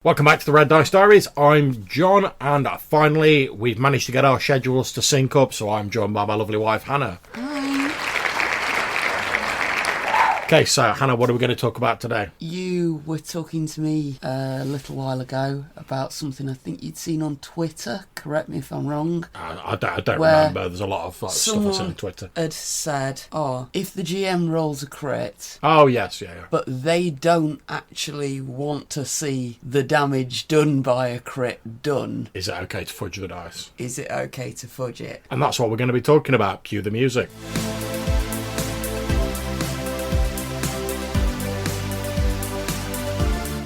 Welcome back to the Red Dice Diaries. I'm John, and finally we've managed to get our schedules to sync up, so I'm joined by my lovely wife, Hannah. Okay, so Hannah, what are we going to talk about today? You were talking to me a little while ago about something I think you'd seen on Twitter. Correct me if I'm wrong. I don't remember. There's a lot of stuff I see on Twitter. Had said, if the GM rolls a crit... Oh, yes, yeah. But they don't actually want to see the damage done by a crit done. Is it okay to fudge the dice? Is it okay to fudge it? And that's what we're going to be talking about. Cue the music.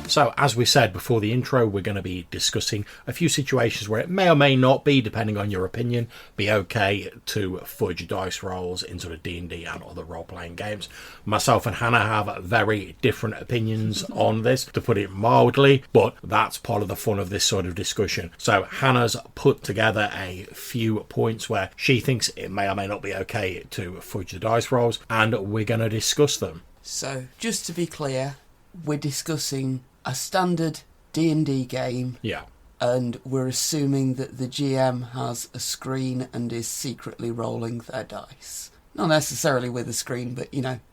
So, as we said before the intro, we're going to be discussing a few situations where it may or may not be, depending on your opinion, be okay to fudge dice rolls in sort of D&D and other role-playing games. Myself and Hannah have very different opinions on this, to put it mildly, but that's part of the fun of this sort of discussion. So, Hannah's put together a few points where she thinks it may or may not be okay to fudge the dice rolls, and we're going to discuss them. So, just to be clear, we're discussing a standard D&D game. Yeah. And we're assuming that the GM has a screen and is secretly rolling their dice. Not necessarily with a screen, but,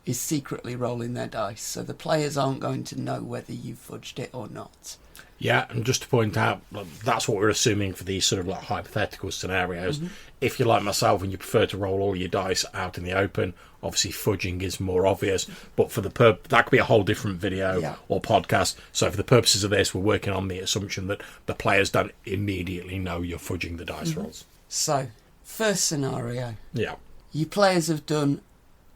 is secretly rolling their dice. So the players aren't going to know whether you've fudged it or not. Yeah, and just to point out, that's what we're assuming for these sort of like hypothetical scenarios. Mm-hmm. If you're like myself and you prefer to roll all your dice out in the open, obviously fudging is more obvious. But for the that could be a whole different video or podcast. So for the purposes of this, we're working on the assumption that the players don't immediately know you're fudging the dice rolls. So, first scenario. Yeah. You players have done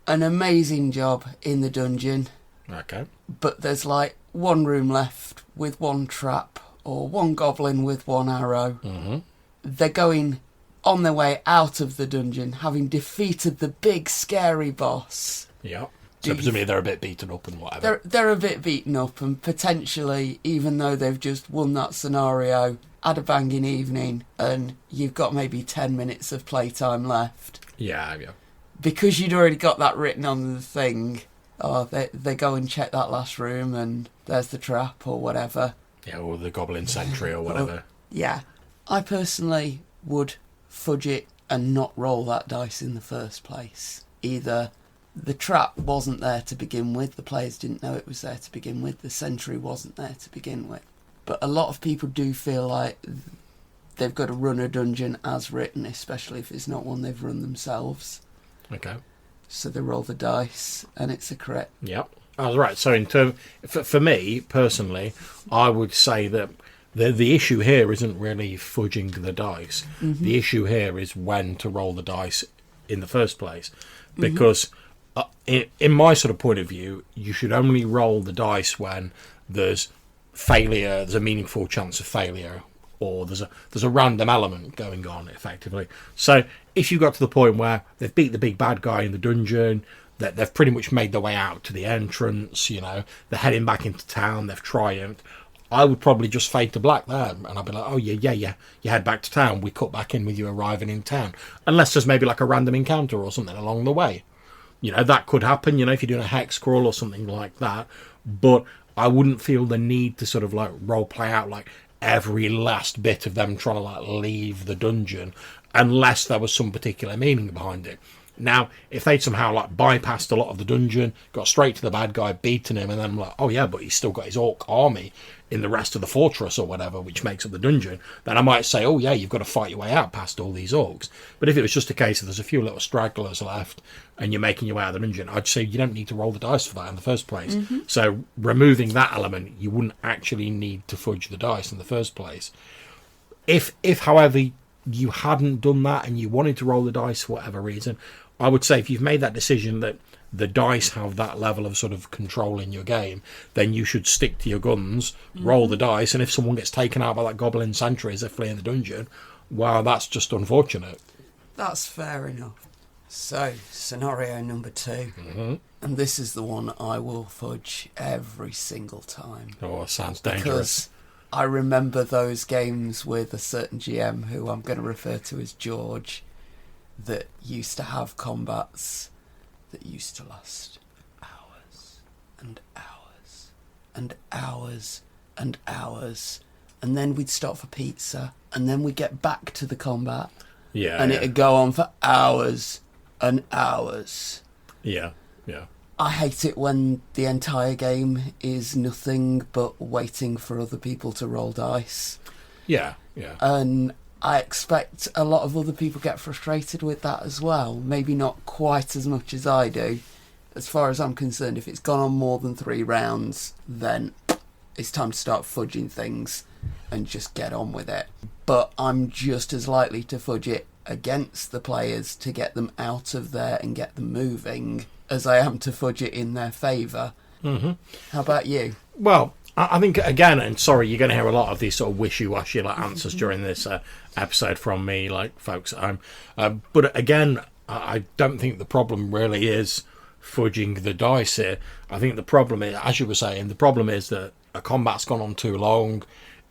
an amazing job in the dungeon. Okay. But there's like one room left with one trap or one goblin with one arrow. Mm-hmm. They're going on their way out of the dungeon, having defeated the big scary boss. Yeah. So presumably they're a bit beaten up and whatever. They're a bit beaten up, and potentially, even though they've just won that scenario, had a banging evening, and you've got maybe 10 minutes of playtime left. Yeah. Because you'd already got that written on the thing. They go and check that last room and there's the trap or whatever. Yeah, or the goblin sentry or whatever. Yeah. I personally would fudge it and not roll that dice in the first place. Either the trap wasn't there to begin with, the players didn't know it was there to begin with, the sentry wasn't there to begin with. But a lot of people do feel like they've got to run a dungeon as written, especially if it's not one they've run themselves. Okay. So they roll the dice, and it's a crit. Yep. Oh, right. So for me, personally, I would say that the issue here isn't really fudging the dice. Mm-hmm. The issue here is when to roll the dice in the first place. Because in my sort of point of view, you should only roll the dice when there's failure, there's a meaningful chance of failure, or there's a random element going on, effectively. So if you got to the point where they've beat the big bad guy in the dungeon, that they've pretty much made their way out to the entrance, they're heading back into town, they've triumphed, I would probably just fade to black there, and I'd be like, oh yeah, you head back to town, we cut back in with you arriving in town. Unless there's maybe like a random encounter or something along the way. That could happen, if you're doing a hex crawl or something like that. But I wouldn't feel the need to sort of like role play out like every last bit of them trying to like leave the dungeon unless there was some particular meaning behind it. Now, if they'd somehow like bypassed a lot of the dungeon, got straight to the bad guy, beaten him, and then like, oh yeah, but he's still got his orc army in the rest of the fortress or whatever, which makes up the dungeon, then I might say, oh yeah, you've got to fight your way out past all these orcs. But if it was just a case of there's a few little stragglers left and you're making your way out of the dungeon, I'd say you don't need to roll the dice for that in the first place. Mm-hmm. So removing that element, you wouldn't actually need to fudge the dice in the first place. If however, you hadn't done that and you wanted to roll the dice for whatever reason, I would say if you've made that decision that the dice have that level of sort of control in your game, then you should stick to your guns, roll the dice, and if someone gets taken out by that goblin sentry as they flee in the dungeon, well, that's just unfortunate. That's fair enough. So, scenario number 2. Mm-hmm. And this is the one I will fudge every single time. Oh, sounds dangerous. Because I remember those games with a certain GM who I'm going to refer to as George, that used to have combats that used to last hours and hours and hours and hours. And then we'd stop for pizza. And then we'd get back to the combat. Yeah. And yeah. it'd go on for hours and hours. Yeah. Yeah. I hate it when the entire game is nothing but waiting for other people to roll dice. Yeah. Yeah. And I expect a lot of other people get frustrated with that as well. Maybe not quite as much as I do. As far as I'm concerned, if it's gone on more than 3 rounds, then it's time to start fudging things and just get on with it. But I'm just as likely to fudge it against the players to get them out of there and get them moving as I am to fudge it in their favour. Mm-hmm. How about you? Well, I think, again, and sorry, you're going to hear a lot of these sort of wishy-washy answers during this episode from me, folks at home. But again, I don't think the problem really is fudging the dice here. I think the problem is, as you were saying, the problem is that a combat's gone on too long.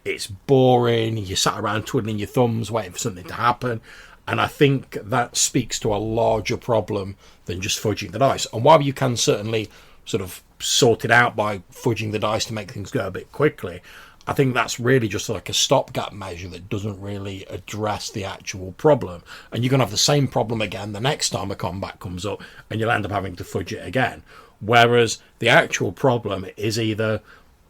It's boring. You sat around twiddling your thumbs, waiting for something to happen. And I think that speaks to a larger problem than just fudging the dice. And while you can certainly sort of sort it out by fudging the dice to make things go a bit quickly, I think that's really just like a stopgap measure that doesn't really address the actual problem. And you're going to have the same problem again the next time a combat comes up, and you'll end up having to fudge it again. Whereas the actual problem is either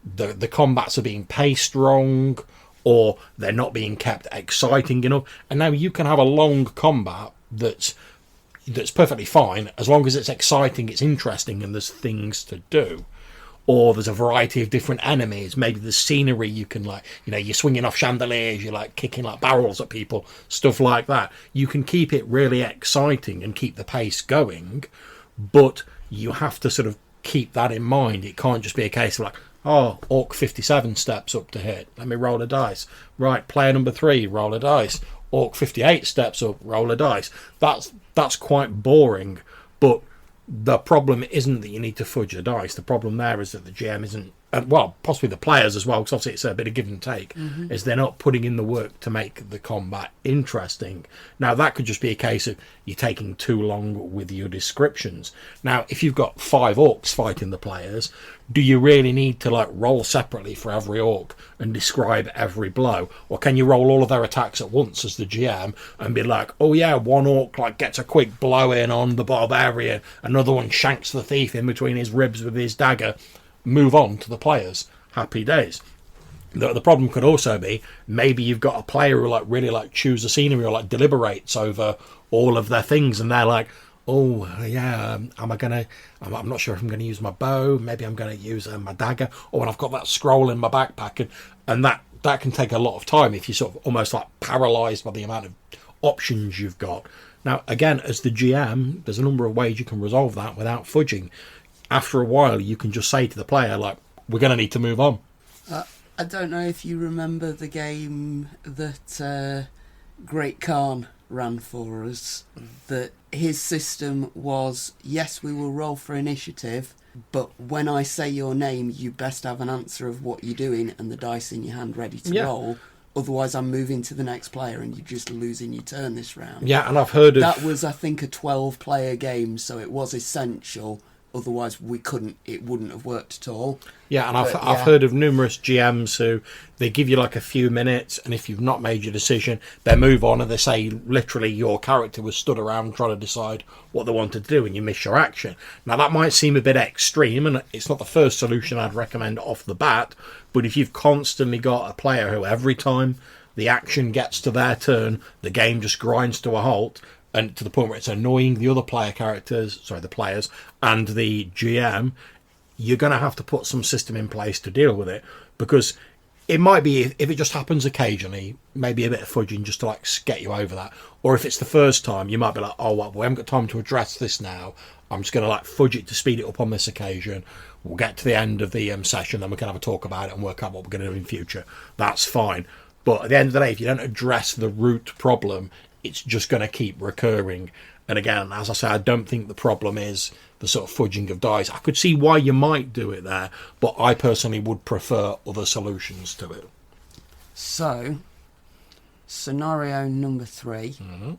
the combats are being paced wrong, or they're not being kept exciting enough. And now you can have a long combat that's perfectly fine as long as it's exciting, it's interesting, and there's things to do. Or there's a variety of different enemies. Maybe the scenery you can, you're swinging off chandeliers, you're kicking barrels at people, stuff like that. You can keep it really exciting and keep the pace going, but you have to sort of keep that in mind. It can't just be a case of Orc 57 steps up to hit. Let me roll a dice. Right, player number 3, roll a dice. Orc 58 steps up, roll a dice. That's quite boring, but the problem isn't that you need to fudge the dice. The problem there is that the GM isn't, possibly the players as well, because obviously it's a bit of give and take, is they're not putting in the work to make the combat interesting. Now, that could just be a case of you taking too long with your descriptions. Now, if you've got 5 orcs fighting the players, do you really need to roll separately for every orc and describe every blow? Or can you roll all of their attacks at once as the GM and be oh yeah, one orc gets a quick blow in on the barbarian, another one shanks the thief in between his ribs with his dagger, move on to the players, happy days. The problem could also be maybe you've got a player who really choose the scenery or deliberates over all of their things, and they're oh yeah, I'm not sure if I'm going to use my bow. Maybe I'm going to use my dagger, or when I've got that scroll in my backpack, and that can take a lot of time if you're sort of almost paralysed by the amount of options you've got. Now, again, as the GM, there's a number of ways you can resolve that without fudging. After a while, you can just say to the player, we're going to need to move on. I don't know if you remember the game that Great Khan ran for us, that his system was, yes, we will roll for initiative, but when I say your name, you best have an answer of what you're doing and the dice in your hand ready to roll. Otherwise, I'm moving to the next player and you're just losing your turn this round. Yeah, and I've heard of... That was, I think, a 12-player game, so it was essential. Otherwise, it wouldn't have worked at all. Yeah, and I've heard of numerous GMs who they give you a few minutes, and if you've not made your decision, they move on and they say literally your character was stood around trying to decide what they wanted to do, and you miss your action. Now that might seem a bit extreme, and it's not the first solution I'd recommend off the bat. But if you've constantly got a player who every time the action gets to their turn, the game just grinds to a halt, and to the point where it's annoying the other the players and the GM, you're going to have to put some system in place to deal with it, because it might be, if it just happens occasionally, maybe a bit of fudging just to get you over that. Or if it's the first time, you might be we haven't got time to address this now. I'm just going to fudge it to speed it up on this occasion. We'll get to the end of the session, then we can have a talk about it and work out what we're going to do in future. That's fine. But at the end of the day, if you don't address the root problem, it's just going to keep recurring. And again, as I say, I don't think the problem is the sort of fudging of dice. I could see why you might do it there, but I personally would prefer other solutions to it. So, scenario number 3. Mm-hmm.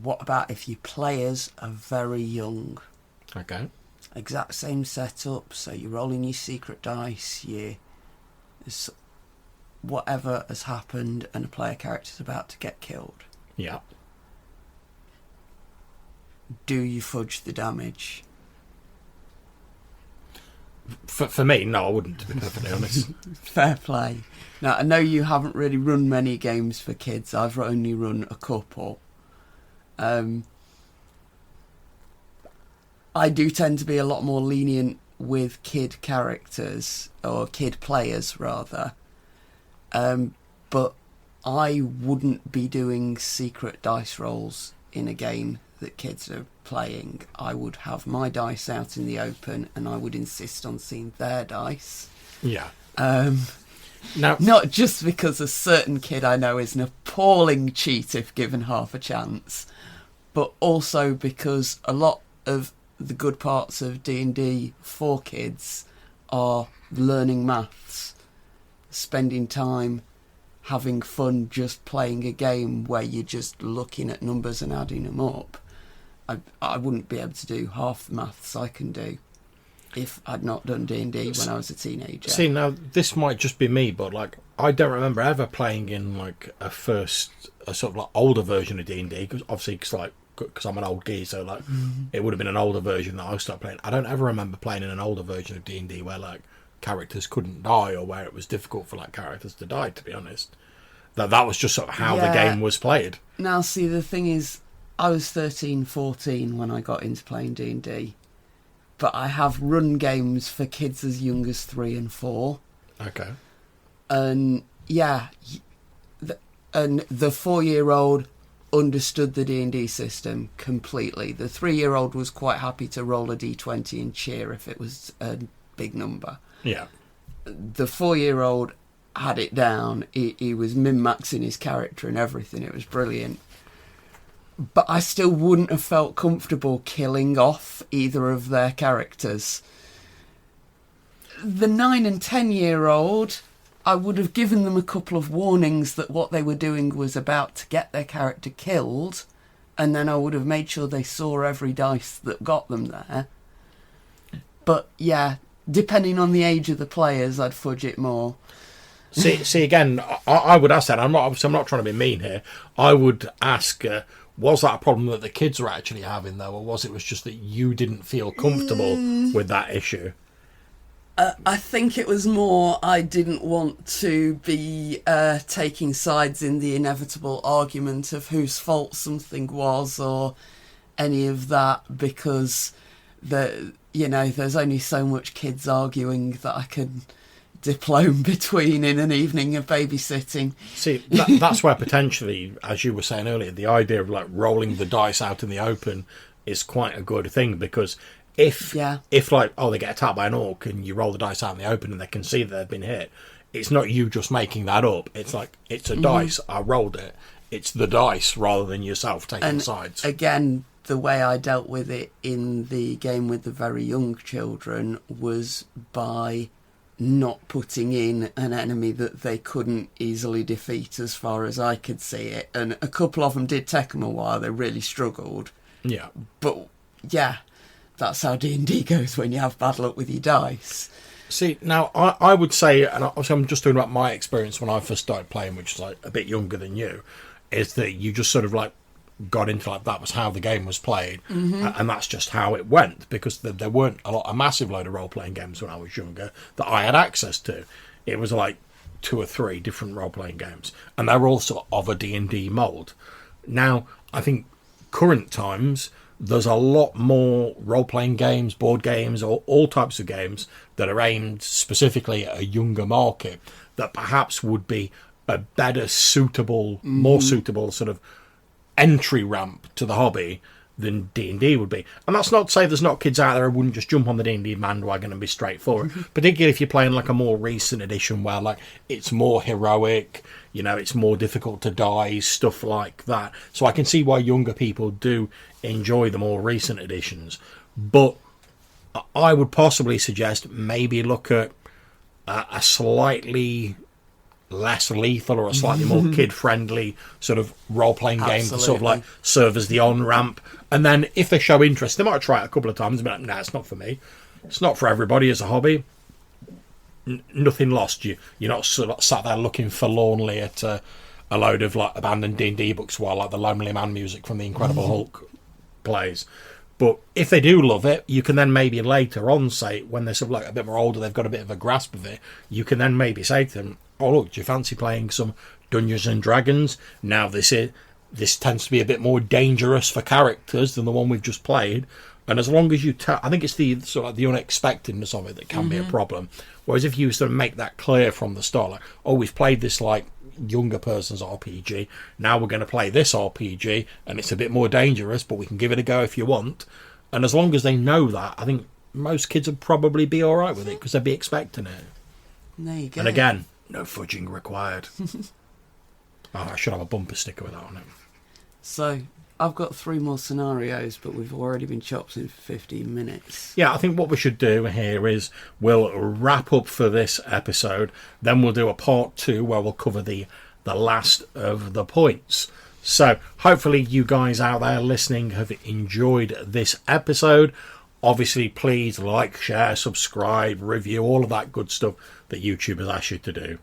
What about if your players are very young? Okay. exact same setup. So you're rolling your secret dice, whatever has happened, and a player character's about to get killed. Yeah. Do you fudge the damage? For me, no, I wouldn't, to be perfectly honest. Fair play. Now, I know you haven't really run many games for kids. I've only run a couple. I do tend to be a lot more lenient with kid characters, or kid players, rather. But I wouldn't be doing secret dice rolls in a game that kids are playing. I would have my dice out in the open, and I would insist on seeing their dice. Yeah. Now, not just because a certain kid I know is an appalling cheat if given half a chance, but also because a lot of the good parts of D&D for kids are learning maths, spending time having fun just playing a game where you're just looking at numbers and adding them up. I wouldn't be able to do half the maths I can do if I'd not done D&D when I was a teenager. See, now, this might just be me, but, like, I don't remember ever playing in, like, a sort of, like, older version of D&D, because obviously, because I'm an old geezer, so, like, it would have been an older version that I started playing. I don't ever remember playing in an older version of D&D where, like, characters couldn't die, or where it was difficult for, like, characters to die, to be honest. That was just sort of how the game was played. Now, see, the thing is, I was 13, 14 when I got into playing D&D, but I have run games for kids as young as 3 and 4. Okay. And, yeah, and the 4-year-old understood the D&D system completely. The 3-year-old was quite happy to roll a d20 and cheer if it was a big number. Yeah. The 4-year-old had it down. He was min-maxing his character and everything. It was brilliant. But I still wouldn't have felt comfortable killing off either of their characters. The 9 and 10-year-old, I would have given them a couple of warnings that what they were doing was about to get their character killed, and then I would have made sure they saw every dice that got them there. But yeah, depending on the age of the players, I'd fudge it more. See again, I would ask that. I'm not trying to be mean here. I would ask, was that a problem that the kids were actually having, though, or was it just that you didn't feel comfortable with that issue? I think it was more I didn't want to be taking sides in the inevitable argument of whose fault something was or any of that, because there's only so much kids arguing that I could diplome between in an evening of babysitting. See, that's where potentially, as you were saying earlier, the idea of like rolling the dice out in the open is quite a good thing, because if like, they get attacked by an orc and you roll the dice out in the open and they can see that they've been hit, it's not you just making that up. It's like, it's a dice, I rolled it. It's the dice rather than yourself taking sides. Again, the way I dealt with it in the game with the very young children was by not putting in an enemy that they couldn't easily defeat as far as I could see it. And a couple of them did take them a while. They really struggled. Yeah. But, yeah, that's how D&D goes when you have bad luck with your dice. See, now, I would say, and obviously I'm just talking about my experience when I first started playing, which is like a bit younger than you, is that you just sort of like got into like that was how the game was played, and that's just how it went, because there weren't a massive load of role-playing games when I was younger that I had access to. It was like 2 or 3 different role-playing games, and they were all sort of a D&D mould. Now, I think current times, there's a lot more role-playing games, board games, or all types of games that are aimed specifically at a younger market that perhaps would be a better suitable, more suitable sort of entry ramp to the hobby than D&D would be. And that's not to say there's not kids out there who wouldn't just jump on the D&D bandwagon and be straightforward, particularly if you're playing like a more recent edition where like it's more heroic, it's more difficult to die, stuff like that. So I can see why younger people do enjoy the more recent editions. But I would possibly suggest maybe look at a slightly less lethal or a slightly more kid-friendly sort of role-playing game to sort of like Absolutely. serve as the on-ramp. And then if they show interest, they might try it a couple of times and be like, nah, it's not for me. It's not for everybody as a hobby. Nothing lost. You're not sort of sat there looking forlornly at a load of like abandoned D&D books while like the Lonely Man music from the Incredible Hulk plays. But if they do love it, you can then maybe later on say, when they're sort of like a bit more older, they've got a bit of a grasp of it, you can then maybe say to them, oh look, do you fancy playing some Dungeons and Dragons? Now this tends to be a bit more dangerous for characters than the one we've just played. And as long as you I think it's the sort of like the unexpectedness of it that can be a problem. Whereas if you sort of make that clear from the start, like, oh, we've played this like younger person's RPG, now we're going to play this RPG, and it's a bit more dangerous, but we can give it a go if you want. And as long as they know that, I think most kids would probably be all right with it because they'd be expecting it. There you go. And again, no fudging required. Oh, I should have a bumper sticker with that on it. So, I've got 3 more scenarios, but we've already been chopped in for 15 minutes. Yeah, I think what we should do here is we'll wrap up for this episode, then we'll do a part 2 where we'll cover the last of the points. So hopefully you guys out there listening have enjoyed this episode. Obviously, please like, share, subscribe, review, all of that good stuff that YouTube has asked you to do.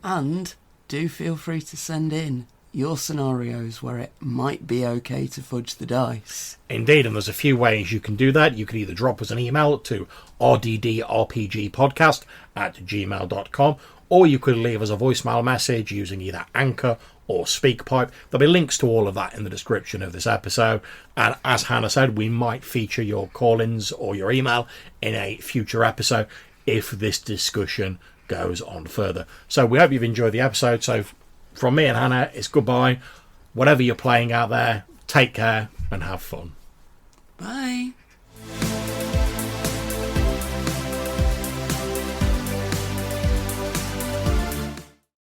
And do feel free to send in your scenarios where it might be okay to fudge the dice. Indeed, and there's a few ways you can do that. You can either drop us an email to rddrpgpodcast@gmail.com, or you could leave us a voicemail message using either Anchor or SpeakPipe. There'll be links to all of that in the description of this episode. And as Hannah said, we might feature your call-ins or your email in a future episode if this discussion goes on further. So we hope you've enjoyed the episode. So from me and Hannah, it's goodbye. Whatever you're playing out there, take care and have fun. Bye.